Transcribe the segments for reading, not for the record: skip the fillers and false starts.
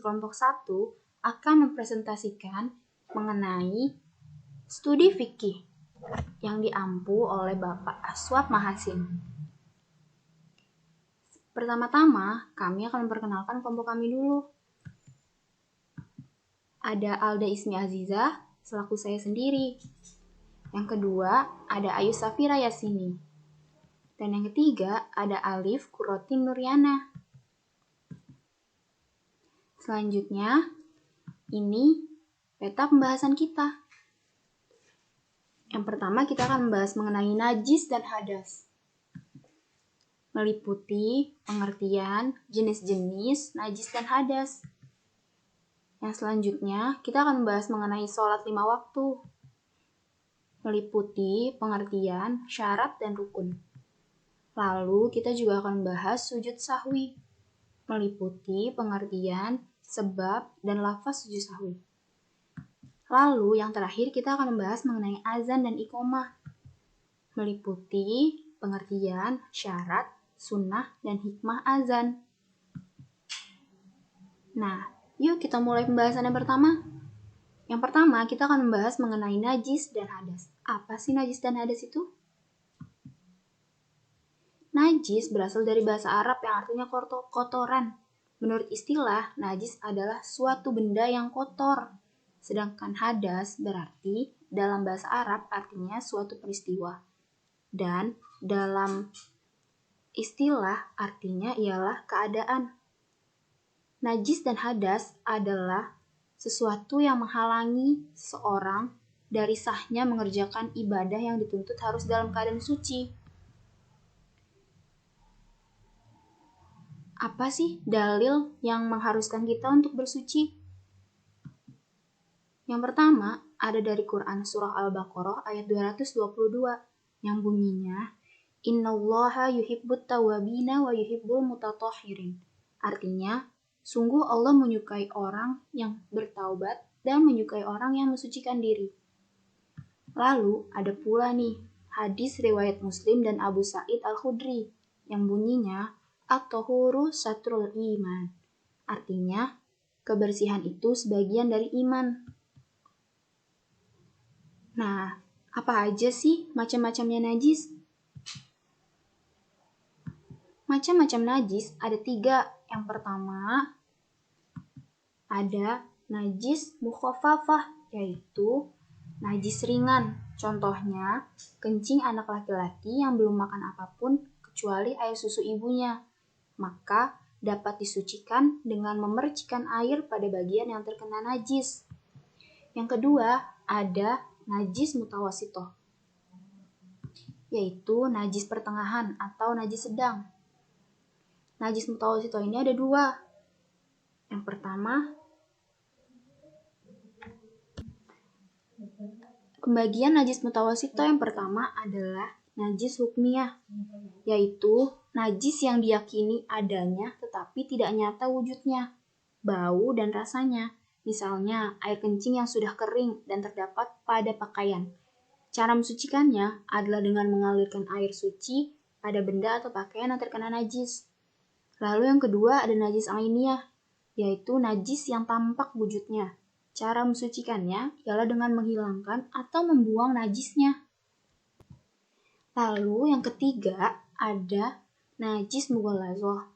Kelompok 1 akan mempresentasikan mengenai studi fikih yang diampu oleh Bapak Aswab Mahasin. Pertama-tama, kami akan memperkenalkan kelompok kami dulu. Ada Alda Ismi Azizah, selaku saya sendiri. Yang kedua, ada Ayu Safira Yasini. Dan yang ketiga, ada Alif Kurotin Nuryana. Selanjutnya, ini peta pembahasan kita. Yang pertama, kita akan membahas mengenai najis dan hadas. Meliputi pengertian jenis-jenis najis dan hadas. Yang selanjutnya, kita akan membahas mengenai sholat 5 waktu. Meliputi pengertian syarat dan rukun. Lalu, kita juga akan membahas sujud sahwi. Meliputi pengertian sebab dan lafaz sujud sahwi. Lalu yang terakhir kita akan membahas mengenai azan dan iqomah. Meliputi pengertian syarat, sunnah, dan hikmah azan. Nah, yuk kita mulai pembahasan yang pertama. Yang pertama kita akan membahas mengenai najis dan hadas. Apa sih najis dan hadas itu? Najis berasal dari bahasa Arab yang artinya kotoran. Menurut istilah, najis adalah suatu benda yang kotor. Sedangkan hadas berarti dalam bahasa Arab artinya suatu peristiwa. Dan dalam istilah artinya ialah keadaan. Najis dan hadas adalah sesuatu yang menghalangi seseorang dari sahnya mengerjakan ibadah yang dituntut harus dalam keadaan suci. Apa sih dalil yang mengharuskan kita untuk bersuci? Yang pertama, ada dari Quran Surah Al-Baqarah ayat 222 yang bunyinya, Innallaha yuhibbut tawwabina wa yuhibbul mutatahhirin. Artinya, sungguh Allah menyukai orang yang bertaubat dan menyukai orang yang mensucikan diri. Lalu, ada pula nih, hadis riwayat Muslim dan Abu Sa'id Al-Khudri yang bunyinya, At-tahuru satrul iman. Artinya, kebersihan itu sebagian dari iman. Nah, apa aja sih macam-macamnya najis? Macam-macam najis ada 3. Yang pertama, ada najis mukhafafah, yaitu najis ringan. Contohnya, kencing anak laki-laki yang belum makan apapun kecuali air susu ibunya. Maka dapat disucikan dengan memercikan air pada bagian yang terkena najis. Yang kedua, ada najis mutawasitoh, yaitu najis pertengahan atau najis sedang. Najis mutawasitoh ini ada 2. Yang pertama, pembagian najis mutawasitoh yang pertama adalah najis hukmiyah, yaitu najis yang diyakini adanya tetapi tidak nyata wujudnya, bau dan rasanya. Misalnya, air kencing yang sudah kering dan terdapat pada pakaian. Cara mensucikannya adalah dengan mengalirkan air suci pada benda atau pakaian yang terkena najis. Lalu yang kedua ada najis ainiyah, yaitu najis yang tampak wujudnya. Cara mensucikannya ialah dengan menghilangkan atau membuang najisnya. Lalu yang ketiga ada najis mughaladzah,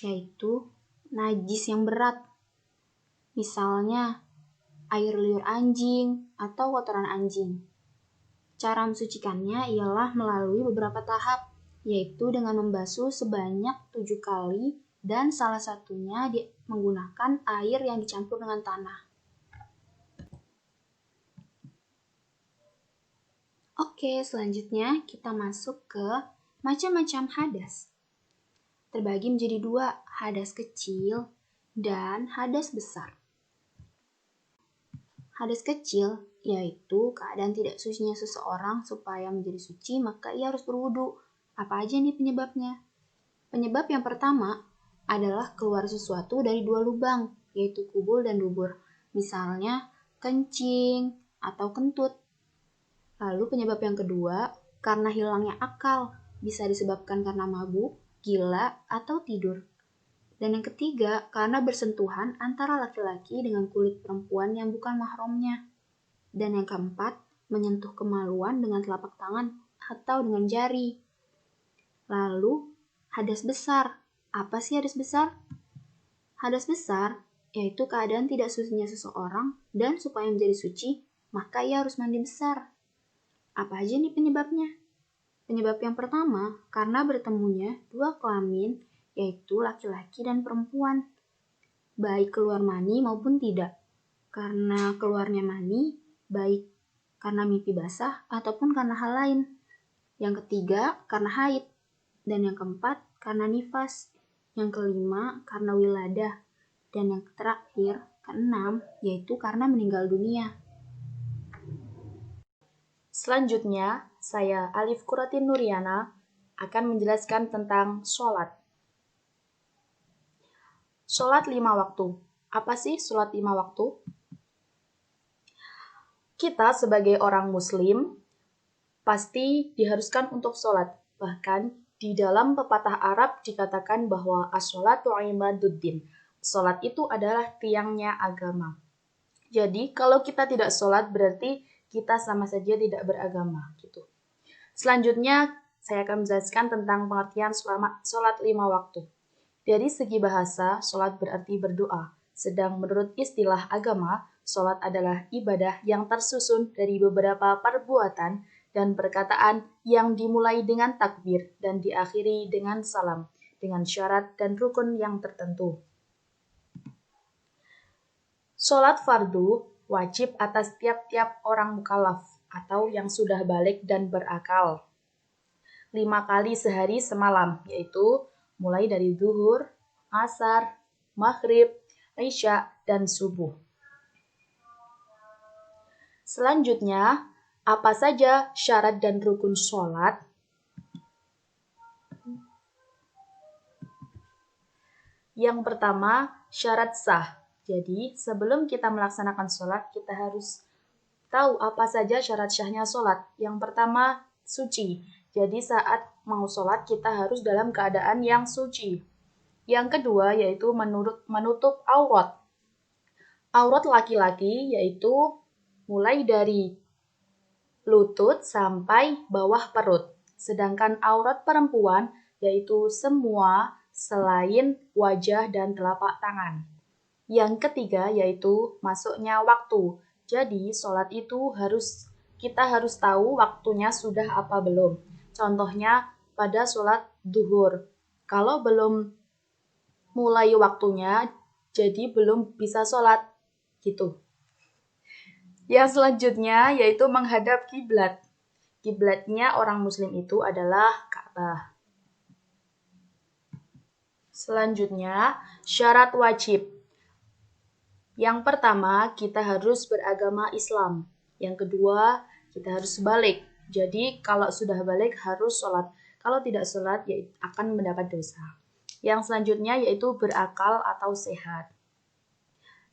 yaitu najis yang berat. Misalnya air liur anjing atau kotoran anjing. Cara mensucikannya ialah melalui beberapa tahap, yaitu dengan membasuh sebanyak 7 kali dan salah satunya menggunakan air yang dicampur dengan tanah. Oke, selanjutnya kita masuk ke macam-macam hadas. Terbagi menjadi 2, hadas kecil dan hadas besar. Hadas kecil yaitu keadaan tidak sucinya seseorang supaya menjadi suci maka ia harus berwudu. Apa aja nih penyebabnya? Penyebab yang pertama adalah keluar sesuatu dari 2 lubang, yaitu kubul dan dubur. Misalnya kencing atau kentut. Lalu penyebab yang kedua, karena hilangnya akal, bisa disebabkan karena mabuk, gila, atau tidur. Dan yang ketiga, karena bersentuhan antara laki-laki dengan kulit perempuan yang bukan mahramnya. Dan yang keempat, menyentuh kemaluan dengan telapak tangan atau dengan jari. Lalu, hadas besar. Apa sih hadas besar? Hadas besar yaitu keadaan tidak sucinya seseorang dan supaya menjadi suci, maka ia harus mandi besar. Apa aja nih penyebabnya? Penyebab yang pertama, karena bertemunya dua kelamin, yaitu laki-laki dan perempuan, baik keluar mani maupun tidak. Karena keluarnya mani, baik karena mimpi basah ataupun karena hal lain. Yang ketiga, karena haid. Dan yang keempat, karena nifas. Yang kelima, karena wiladah. Dan yang terakhir, keenam, yaitu karena meninggal dunia. Selanjutnya, saya Alif Quratin Nuriana akan menjelaskan tentang sholat. Sholat 5 waktu. Apa sih sholat 5 waktu? Kita sebagai orang muslim pasti diharuskan untuk sholat. Bahkan di dalam pepatah Arab dikatakan bahwa as-sholatu imaduddin. Sholat itu adalah tiangnya agama. Jadi kalau kita tidak sholat berarti kita sama saja tidak beragama. Gitu. Selanjutnya saya akan menjelaskan tentang pengertian sholat 5 waktu. Dari segi bahasa, sholat berarti berdoa. Sedang menurut istilah agama, sholat adalah ibadah yang tersusun dari beberapa perbuatan dan perkataan yang dimulai dengan takbir dan diakhiri dengan salam, dengan syarat dan rukun yang tertentu. Sholat fardu wajib atas tiap-tiap orang mukallaf atau yang sudah balik dan berakal. 5 kali sehari semalam, yaitu mulai dari zuhur, asar, maghrib, isya, dan subuh. Selanjutnya, apa saja syarat dan rukun sholat? Yang pertama, syarat sah. Jadi, sebelum kita melaksanakan sholat, kita harus tahu apa saja syarat syahnya sholat. Yang pertama, suci. Jadi, saat mau sholat, kita harus dalam keadaan yang suci. Yang kedua yaitu menutup aurat. Aurat laki-laki yaitu mulai dari lutut sampai bawah perut. Sedangkan aurat perempuan yaitu semua selain wajah dan telapak tangan. Yang ketiga yaitu masuknya waktu. Jadi sholat itu kita harus tahu waktunya sudah apa belum. Contohnya pada sholat duhur. Kalau belum mulai waktunya, jadi belum bisa sholat, gitu. Yang selanjutnya yaitu menghadap kiblat. Kiblatnya orang muslim itu adalah Ka'bah. Selanjutnya, syarat wajib. Yang pertama, kita harus beragama Islam. Yang kedua, kita harus balik. Jadi, kalau sudah balik harus sholat. Kalau tidak sholat, ya akan mendapat dosa. Yang selanjutnya yaitu berakal atau sehat.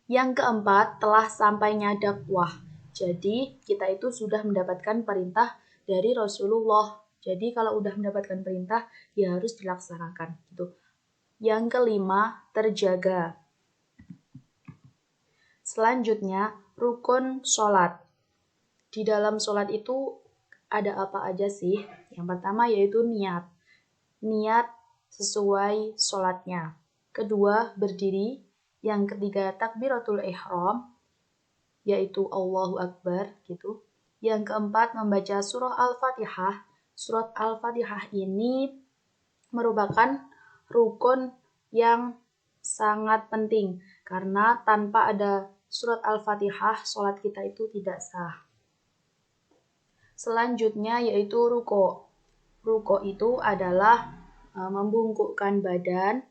Yang keempat, telah sampainya dakwah. Jadi, kita itu sudah mendapatkan perintah dari Rasulullah. Jadi, kalau sudah mendapatkan perintah, ya harus dilaksanakan. Gitu. Yang kelima, terjaga. Selanjutnya, rukun sholat. Di dalam sholat itu ada apa aja sih? Yang pertama yaitu niat. Niat sesuai sholatnya. Kedua, berdiri. Yang ketiga, takbiratul ihram, yaitu Allahu Akbar, gitu. Yang keempat, membaca surah Al-Fatihah. Surat Al-Fatihah ini merupakan rukun yang sangat penting, karena tanpa ada surat Al-Fatihah, sholat kita itu tidak sah. Selanjutnya yaitu ruko. Ruko itu adalah membungkukkan badan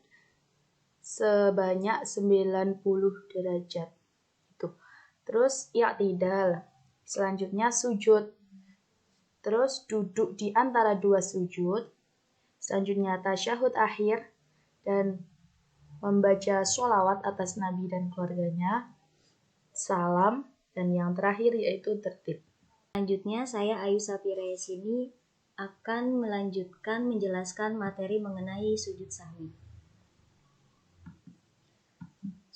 sebanyak 90 derajat. Itu. Terus i'tidal. Selanjutnya sujud. Terus duduk di antara dua sujud. Selanjutnya tasyahud akhir dan membaca sholawat atas Nabi dan keluarganya. Salam dan yang terakhir yaitu tertib. Selanjutnya saya Ayu Sapira sini akan melanjutkan menjelaskan materi mengenai sujud sahwi.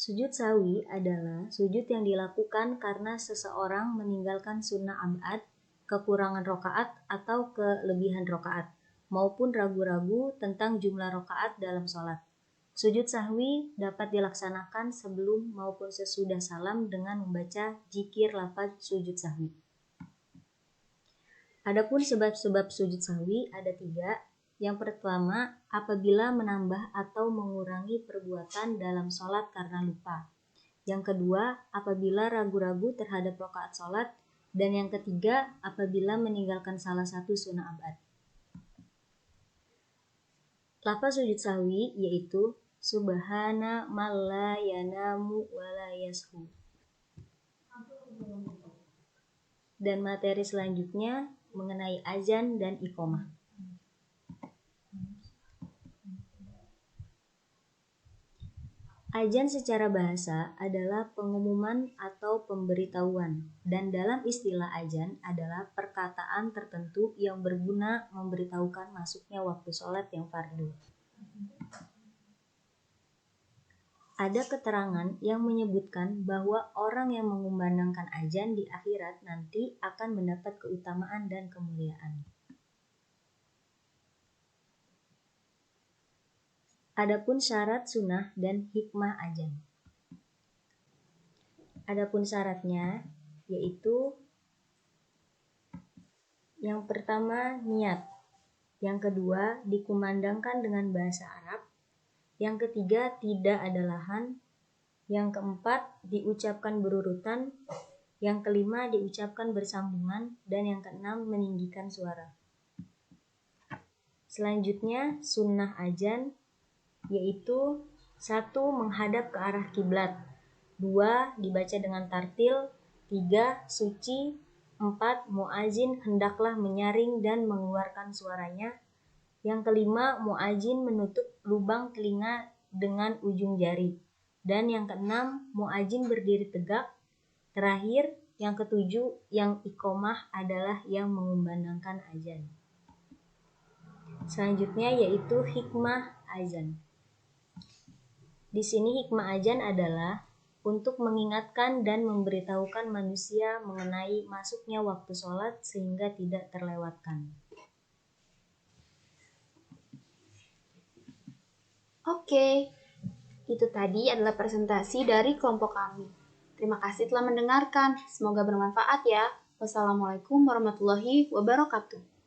Sujud sahwi adalah sujud yang dilakukan karena seseorang meninggalkan sunnah abad, kekurangan rokaat atau kelebihan rokaat, maupun ragu-ragu tentang jumlah rokaat dalam sholat. Sujud sahwi dapat dilaksanakan sebelum maupun sesudah salam dengan membaca zikir lafaz sujud sahwi. Adapun sebab-sebab sujud sahwi ada 3. Yang pertama, apabila menambah atau mengurangi perbuatan dalam sholat karena lupa. Yang kedua, apabila ragu-ragu terhadap rakaat sholat. Dan yang ketiga, apabila meninggalkan salah satu sunnah abad. Lafaz sujud sahwi yaitu Subhana man la yanamu wa la yashu. Dan materi selanjutnya mengenai azan dan iqomah. Azan secara bahasa adalah pengumuman atau pemberitahuan, dan dalam istilah azan adalah perkataan tertentu yang berguna memberitahukan masuknya waktu sholat yang fardu. Ada keterangan yang menyebutkan bahwa orang yang mengumandangkan azan di akhirat nanti akan mendapat keutamaan dan kemuliaan. Adapun syarat sunnah dan hikmah azan. Adapun syaratnya yaitu yang pertama niat, yang kedua dikumandangkan dengan bahasa Arab, yang ketiga tidak ada lahan, yang keempat diucapkan berurutan, yang kelima diucapkan bersambungan, dan yang keenam meninggikan suara. Selanjutnya sunnah azan yaitu 1. Menghadap ke arah kiblat, 2. Dibaca dengan tartil, 3. Suci, 4. Muazin hendaklah menyaring dan mengeluarkan suaranya, yang kelima muazin menutup lubang telinga dengan ujung jari, dan yang keenam muazin berdiri tegak, terakhir yang ketujuh yang iqomah adalah yang mengumandangkan azan. Selanjutnya yaitu hikmah azan. Di sini hikmah azan adalah untuk mengingatkan dan memberitahukan manusia mengenai masuknya waktu sholat sehingga tidak terlewatkan. Oke, itu tadi adalah presentasi dari kelompok kami. Terima kasih telah mendengarkan. Semoga bermanfaat ya. Wassalamualaikum warahmatullahi wabarakatuh.